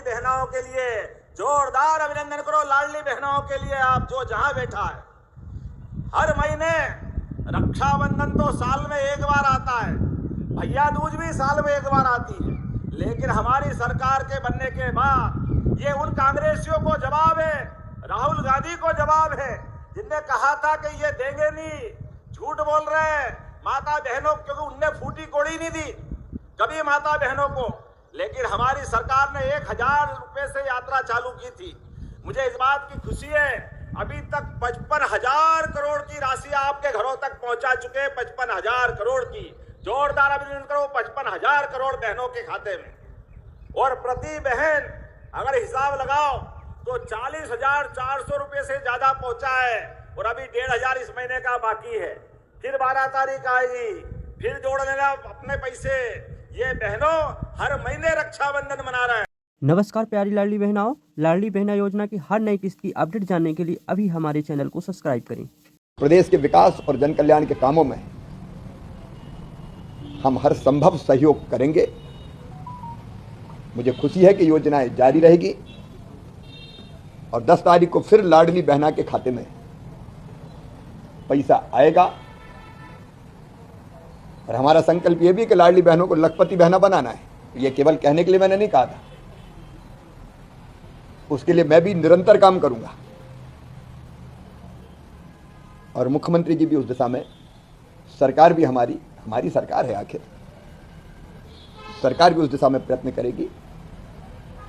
बहनों के लिए जोरदार अभिनंदन करो। लाडली बहनों के लिए आप जो जहां बैठा है, हर महीने रक्षाबंधन तो साल में एक बार आता है, भैया दूज भी साल में एक बार आती है, लेकिन हमारी सरकार के बनने के बाद ये उन कांग्रेसियों को जवाब है, राहुल गांधी को जवाब है, जिनने कहा था कि ये देंगे नहीं, झूठ बोल रहे हैं माता बहनों, क्योंकि उनने फूटी कोड़ी नहीं दी कभी माता बहनों को। लेकिन हमारी सरकार ने 1000 रुपए से यात्रा चालू की थी। मुझे इस बात की खुशी है, अभी तक 55,000 करोड़ की राशि आपके घरों तक पहुंचा चुके, 55,000 करोड़ की। जोरदार अभिनंदन करो 55,000 करोड़ बहनों के खाते में। और प्रति बहन अगर हिसाब लगाओ तो 40,400 रुपए से ज्यादा पहुंचा है, और अभी 1,500 इस महीने का बाकी है। फिर 12 तारीख आएगी, फिर जोड़ लेना अपने पैसे। ये बहनों हर महीने रक्षाबंधन मना रहे हैं। नमस्कार प्यारी लाडली बहनाओं, लाडली बहना योजना की हर नई किस्त की अपडेट जानने के लिए अभी हमारे चैनल को सब्सक्राइब करें। प्रदेश के विकास और जन कल्याण के कामों में हम हर संभव सहयोग करेंगे। मुझे खुशी है कि योजनाएं जारी रहेगी और 10 तारीख को फिर लाडली बहना के खाते में पैसा आएगा। और हमारा संकल्प यह भी है कि लाडली बहनों को लखपति बहना बनाना है। ये केवल कहने के लिए मैंने नहीं कहा था, उसके लिए मैं भी निरंतर काम करूंगा। और मुख्यमंत्री जी भी उस दिशा में, सरकार भी हमारी सरकार है, आखिर सरकार भी उस दिशा में प्रयत्न करेगी।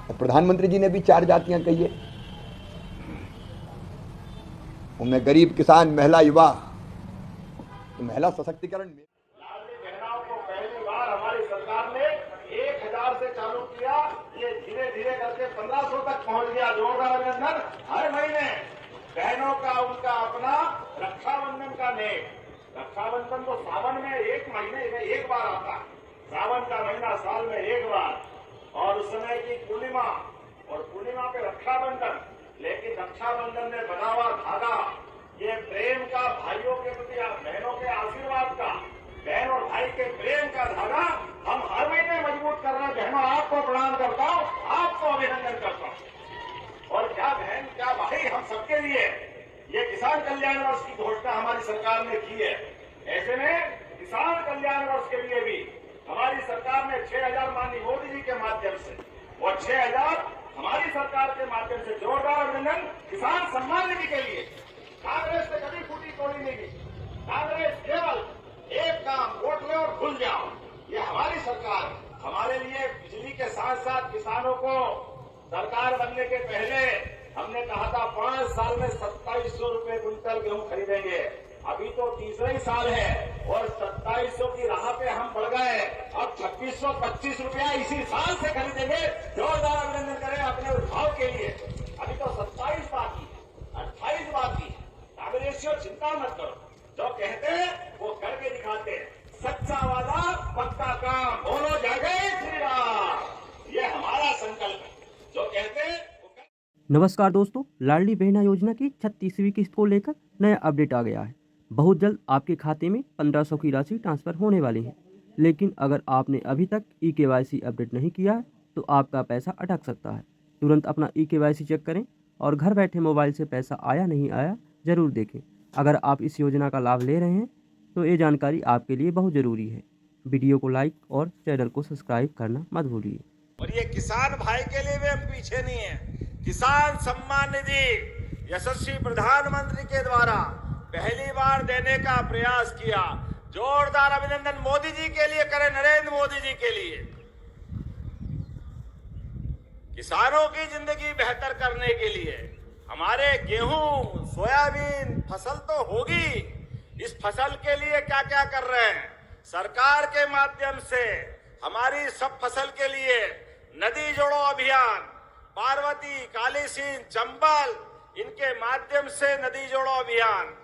और प्रधानमंत्री जी ने भी 4 जातियां कही है, उनमें गरीब, किसान, महिला, युवा, तो महिला सशक्तिकरण में लाडली बहनों को पहली बार हमारी सरकार ने 1000 से चालू किया, ये धीरे धीरे करके 1500 तक पहुंच गया। जोरदार अभिनंदन। हर महीने बहनों का उनका अपना रक्षाबंधन का नेक। रक्षाबंधन तो सावन में 1 महीने में 1 बार आता है, सावन का महीना साल में 1 बार, और उस समय की पूर्णिमा, और पूर्णिमा पे रक्षाबंधन। लेकिन रक्षाबंधन में बना हुआ धागा, ये प्रेम का, भाइयों के प्रति बहनों के आशीर्वाद का, बहन और भाई के प्रेम का धागा हम हर महीने मजबूत कर रहे हैं। बहनों आपको प्रणाम करता हूँ, आपको अभिनंदन करता हूँ। और क्या बहन क्या भाई, हम सबके लिए ये किसान कल्याण वर्ष की घोषणा हमारी सरकार ने की है। ऐसे में किसान कल्याण वर्ष के लिए भी हमारी सरकार ने 6,000 माननीय मोदी जी के माध्यम से और 6,000 हमारी सरकार के माध्यम से जोरदार अभिनंदन। किसान सम्मान निधि के लिए कांग्रेस से कभी फूटी कोड़ी नहीं दी। कांग्रेस केवल एक काम, वोट लो और भूल जाओ। ये हमारी सरकार हमारे लिए बिजली के साथ साथ किसानों को, सरकार बनने के पहले हमने कहा था 5 साल में 2700 रुपए क्विंटल गेहूं खरीदेंगे। अभी तो तीसरा ही साल है और 2700 की राह पे हम बढ़ गए। अब 2625 रुपया इसी साल से खरीदेंगे। जोरदार अभिनंदन करें अपने उद्भाव के लिए। अभी तो 27 बाकी है, 28 बाकी है। कांग्रेसियों चिंता मत करो, जो कहते हैं वो करके दिखाते हैं। सच्चा वादा पक्का काम, बोलो जय जय श्री राम। ये हमारा संकल्प है, जो कहते हैं वो कर... नमस्कार दोस्तों, लाडली बहना योजना की 36वीं किस्त को लेकर नया अपडेट आ गया है। बहुत जल्द आपके खाते में 1500 की राशि ट्रांसफर होने वाली है। लेकिन अगर आपने अभी तक EKYC अपडेट नहीं किया है तो आपका पैसा अटक सकता है। तुरंत अपना EKYC चेक करें और घर बैठे मोबाइल से पैसा आया नहीं आया ज़रूर देखें। अगर आप इस योजना का लाभ ले रहे हैं तो ये जानकारी आपके लिए बहुत ज़रूरी है। वीडियो को लाइक और चैनल को सब्सक्राइब करना मत भूलिए। और ये किसान भाई के लिए भी हम पीछे नहीं है। किसान सम्मान निधि यशस्वी प्रधानमंत्री के द्वारा पहली बार देने का प्रयास किया। जोरदार अभिनंदन मोदी जी के लिए करें, नरेंद्र मोदी जी के लिए। किसानों की जिंदगी बेहतर करने के लिए हमारे गेहूं, सोयाबीन फसल तो होगी। इस फसल के लिए क्या क्या कर रहे हैं? सरकार के माध्यम से हमारी सब फसल के लिए नदी जोड़ो अभियान, पार्वती, काली सिंध, चंबल, इनके माध्यम से नदी जोड़ो अभियान।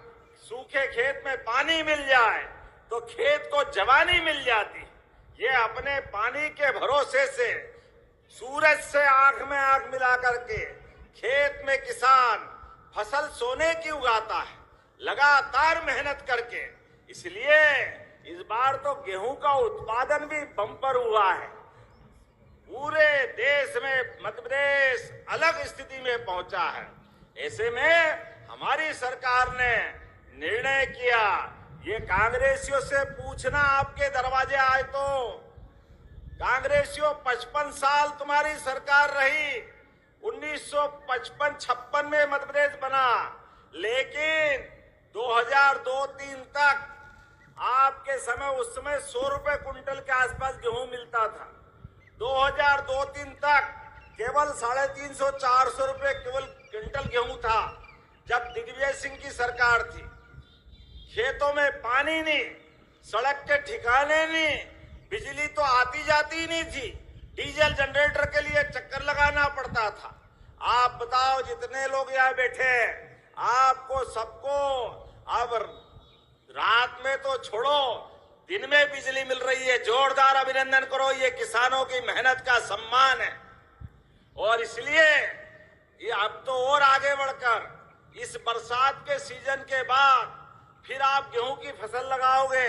सूखे खेत में पानी मिल जाए तो खेत को जवानी मिल जाती। ये अपने पानी के भरोसे से, सूरज से आंख में आंख मिला करके खेत में किसान फसल सोने की उगाता है, लगातार मेहनत करके। इसलिए इस बार तो गेहूं का उत्पादन भी बम्पर हुआ है। पूरे देश में मध्य प्रदेश अलग स्थिति में पहुंचा है। ऐसे में हमारी सरकार ने निर्णय किया, ये कांग्रेसियों से पूछना आपके दरवाजे आए तो, कांग्रेसियों 55 साल तुम्हारी सरकार रही, 1955-56 में मध्य प्रदेश बना, लेकिन 2002-03 तक आपके समय, उस समय 100 रुपए कुंटल के आसपास गेहूं मिलता था। 2002-03 तक केवल 350-400 रुपए केवल क्विंटल गेहूं था। जब दिग्विजय सिंह की सरकार थी, खेतों में पानी नहीं, सड़क के ठिकाने नहीं, बिजली तो आती जाती नहीं थी, डीजल जनरेटर के लिए चक्कर लगाना पड़ता था। आप बताओ, जितने लोग यहाँ बैठे हैं, आपको सबको अब रात में तो छोड़ो, दिन में बिजली मिल रही है। जोरदार अभिनंदन करो, ये किसानों की मेहनत का सम्मान है। और इसलिए ये अब तो और आगे बढ़कर इस बरसात के सीजन के बाद फिर आप गेहूं की फसल लगाओगे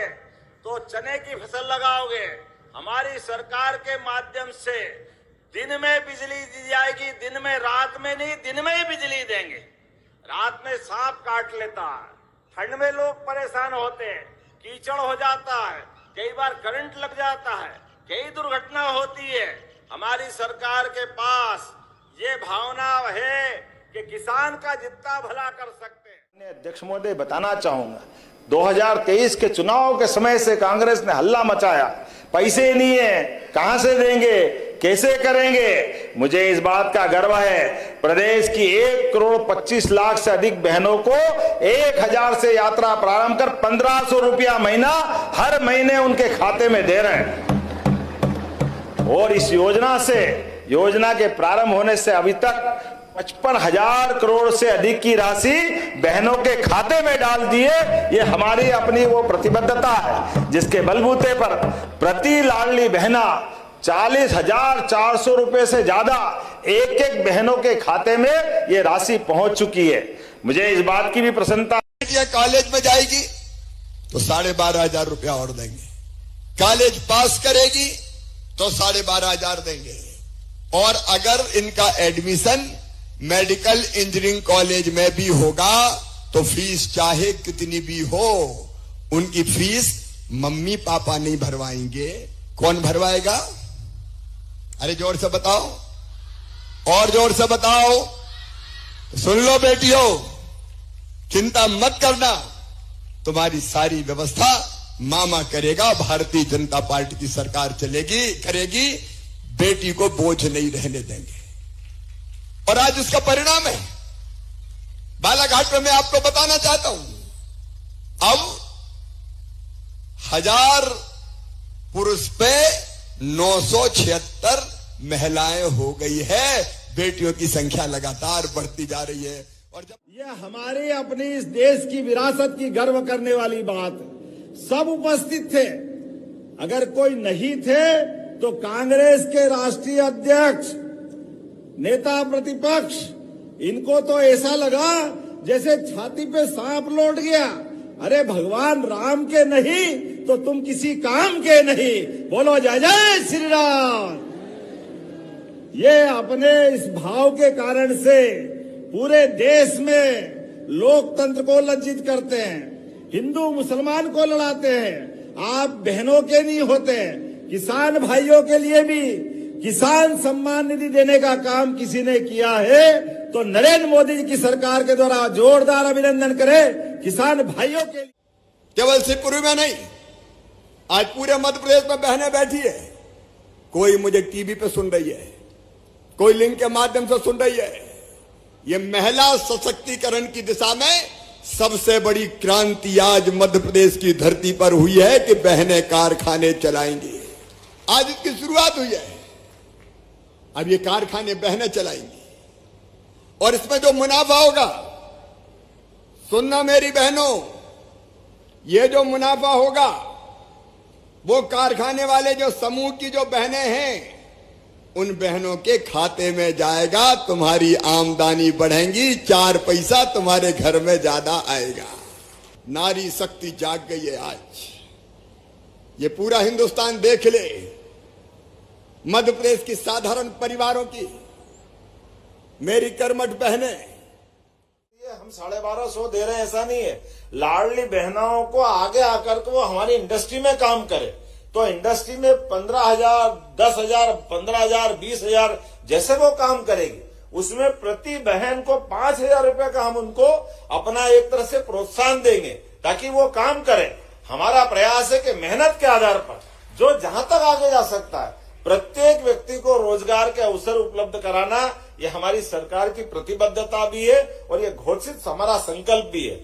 तो चने की फसल लगाओगे। हमारी सरकार के माध्यम से दिन में बिजली दी जाएगी, दिन में, रात में नहीं, दिन में ही बिजली देंगे। रात में सांप काट लेता है, ठंड में लोग परेशान होते हैं, कीचड़ हो जाता है, कई बार करंट लग जाता है, कई दुर्घटना होती है। हमारी सरकार के पास ये भावना है कि किसान का जितना भला कर सकते हैं। अध्यक्ष महोदय, बताना चाहूंगा, 2023 के चुनाव के समय से कांग्रेस ने हल्ला मचाया, पैसे नहीं है, कहां से देंगे, कैसे करेंगे। मुझे इस बात का गर्व है, प्रदेश की 1,25,00,000 से अधिक बहनों को 1,000 से यात्रा प्रारंभ कर 1,500 रुपया महीना हर महीने उनके खाते में दे रहे हैं। और इस योजना के प्रारंभ होने से अभी तक 55,000 करोड़ से अधिक की राशि बहनों के खाते में डाल दिए। ये हमारी अपनी वो प्रतिबद्धता है जिसके बलबूते पर प्रति लाडली बहना 40,400 रुपए से ज्यादा एक एक बहनों के खाते में ये राशि पहुंच चुकी है। मुझे इस बात की भी प्रसन्नता है। कॉलेज में जाएगी तो 12,500 रुपया और देंगे, कॉलेज पास करेगी तो 12,500 देंगे, और अगर इनका एडमिशन मेडिकल इंजीनियरिंग कॉलेज में भी होगा तो फीस चाहे कितनी भी हो, उनकी फीस मम्मी पापा नहीं भरवाएंगे। कौन भरवाएगा? अरे जोर से बताओ, और जोर से बताओ। सुन लो बेटियों, चिंता मत करना, तुम्हारी सारी व्यवस्था मामा करेगा। भारतीय जनता पार्टी की सरकार करेगी, बेटी को बोझ नहीं रहने देंगे। और आज उसका परिणाम है। बालाघाट में मैं आपको बताना चाहता हूं, अब 1000 पुरुष पे 976 महिलाएं हो गई है। बेटियों की संख्या लगातार बढ़ती जा रही है। और जब ये हमारी अपनी इस देश की विरासत की गर्व करने वाली बात है। सब उपस्थित थे, अगर कोई नहीं थे तो कांग्रेस के राष्ट्रीय अध्यक्ष, नेता प्रतिपक्ष, इनको तो ऐसा लगा जैसे छाती पे सांप लौट गया। अरे भगवान राम के नहीं तो तुम किसी काम के नहीं। बोलो जय जय श्री राम। ये अपने इस भाव के कारण से पूरे देश में लोकतंत्र को लज्जित करते हैं, हिंदू मुसलमान को लड़ाते हैं। आप बहनों के नहीं होते, किसान भाइयों के लिए भी किसान सम्मान निधि देने का काम किसी ने किया है तो नरेंद्र मोदी जी की सरकार के द्वारा जोरदार अभिनंदन करें किसान भाइयों के लिए। केवल शिवपुरी में नहीं, आज पूरे मध्य प्रदेश में बहनें बैठी है। कोई मुझे टीवी पे सुन रही है, कोई लिंक के माध्यम से सुन रही है। ये महिला सशक्तिकरण की दिशा में सबसे बड़ी क्रांति आज मध्य प्रदेश की धरती पर हुई है कि बहनें कारखाने चलाएंगी। आज इसकी शुरुआत हुई है। अब ये कारखाने बहनें चलाएंगी और इसमें जो मुनाफा होगा, सुनना मेरी बहनों, ये जो मुनाफा होगा वो कारखाने वाले जो समूह की जो बहनें हैं उन बहनों के खाते में जाएगा। तुम्हारी आमदनी बढ़ेगी, 4 पैसा तुम्हारे घर में ज्यादा आएगा। नारी शक्ति जाग गई है। आज ये पूरा हिंदुस्तान देख ले मध्य प्रदेश की साधारण परिवारों की मेरी कर्मठ बहनें, ये हम 1250 दे रहे हैं ऐसा नहीं है। लाडली बहनाओं को आगे आकर के वो हमारी इंडस्ट्री में काम करे, तो इंडस्ट्री में 15,000, 10,000, 15,000, 20,000 जैसे वो काम करेगी, उसमें प्रति बहन को 5,000 रुपए का हम उनको अपना एक तरह से प्रोत्साहन देंगे ताकि वो काम करें। हमारा प्रयास है कि मेहनत के आधार पर जो जहां तक आगे जा सकता है, प्रत्येक व्यक्ति को रोजगार के अवसर उपलब्ध कराना, ये हमारी सरकार की प्रतिबद्धता भी है और ये घोषित हमारा संकल्प भी है।